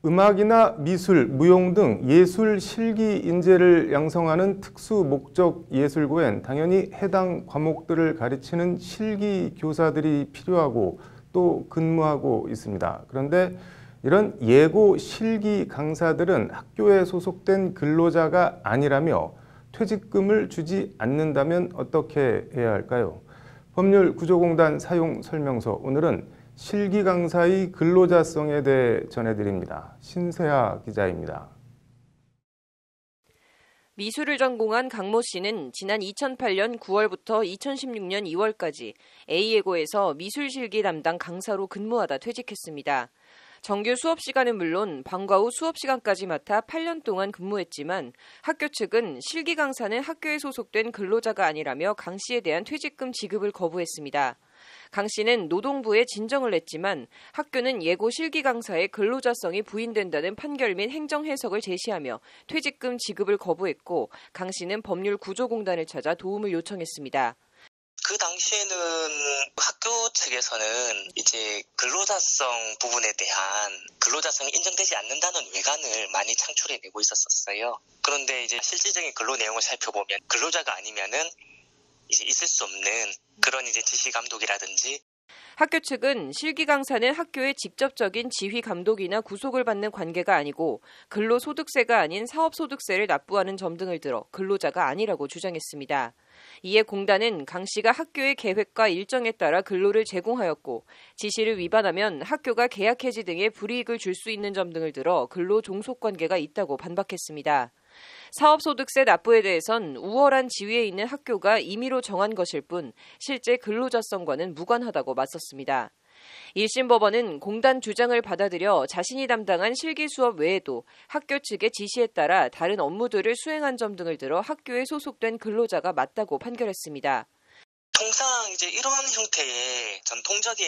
음악이나 미술, 무용 등 예술 실기 인재를 양성하는 특수 목적 예술고엔 당연히 해당 과목들을 가르치는 실기 교사들이 필요하고 또 근무하고 있습니다. 그런데 이런 예고 실기 강사들은 학교에 소속된 근로자가 아니라며 퇴직금을 주지 않는다면 어떻게 해야 할까요? 법률구조공단 사용 설명서, 오늘은 실기 강사의 근로자성에 대해 전해드립니다. 신세아 기자입니다. 미술을 전공한 강모 씨는 지난 2008년 9월부터 2016년 2월까지 A예고에서 미술실기 담당 강사로 근무하다 퇴직했습니다. 정규 수업 시간은 물론 방과 후 수업 시간까지 맡아 8년 동안 근무했지만 학교 측은 실기 강사는 학교에 소속된 근로자가 아니라며 강 씨에 대한 퇴직금 지급을 거부했습니다. 강 씨는 노동부에 진정을 냈지만 학교는 예고 실기 강사의 근로자성이 부인된다는 판결 및 행정 해석을 제시하며 퇴직금 지급을 거부했고, 강 씨는 법률구조공단을 찾아 도움을 요청했습니다. 그 당시에는 학교 측에서는 이제 근로자성 부분에 대한 근로자성이 인정되지 않는다는 외관을 많이 창출해내고 있었어요. 그런데 이제 실질적인 근로 내용을 살펴보면 근로자가 아니면은 이제 있을 수 없는 그런 이제 지시 감독이라든지. 학교 측은 실기 강사는 학교의 직접적인 지휘 감독이나 구속을 받는 관계가 아니고 근로소득세가 아닌 사업소득세를 납부하는 점 등을 들어 근로자가 아니라고 주장했습니다. 이에 공단은 강 씨가 학교의 계획과 일정에 따라 근로를 제공하였고 지시를 위반하면 학교가 계약 해지 등의 불이익을 줄 수 있는 점 등을 들어 근로 종속 관계가 있다고 반박했습니다. 사업소득세 납부에 대해선 우월한 지위에 있는 학교가 임의로 정한 것일 뿐 실제 근로자성과는 무관하다고 맞섰습니다. 1심 법원은 공단 주장을 받아들여 자신이 담당한 실기 수업 외에도 학교 측의 지시에 따라 다른 업무들을 수행한 점 등을 들어 학교에 소속된 근로자가 맞다고 판결했습니다. 통상 이제 이런 형태의 전통적인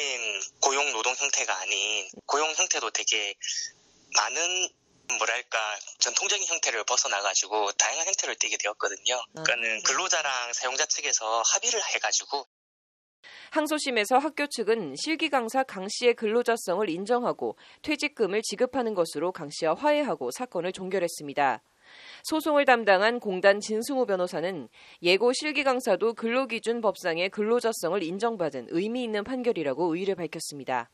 고용 노동 형태가 아닌 고용 형태도 되게 많은 전통적인 형태를 벗어나가지고 다양한 형태를 띠게 되었거든요. 그러니까는 근로자랑 사용자 측에서 합의를 해가지고. 항소심에서 학교 측은 실기 강사 강 씨의 근로자성을 인정하고 퇴직금을 지급하는 것으로 강 씨와 화해하고 사건을 종결했습니다. 소송을 담당한 공단 진승호 변호사는 예고 실기 강사도 근로기준 법상의 근로자성을 인정받은 의미 있는 판결이라고 의의를 밝혔습니다.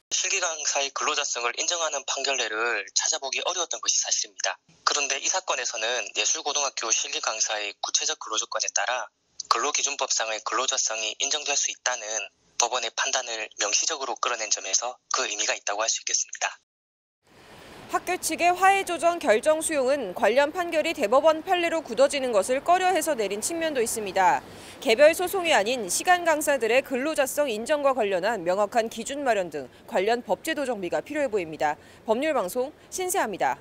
실기 강사의 근로자성을 인정하는 판결례를 찾아보기 어려웠던 것이 사실입니다. 그런데 이 사건에서는 예술고등학교 실기 강사의 구체적 근로조건에 따라 근로기준법상의 근로자성이 인정될 수 있다는 법원의 판단을 명시적으로 끌어낸 점에서 그 의미가 있다고 할 수 있겠습니다. 학교 측의 화해 조정 결정 수용은 관련 판결이 대법원 판례로 굳어지는 것을 꺼려해서 내린 측면도 있습니다. 개별 소송이 아닌 시간 강사들의 근로자성 인정과 관련한 명확한 기준 마련 등 관련 법제도 정비가 필요해 보입니다. 법률방송 신세아입니다.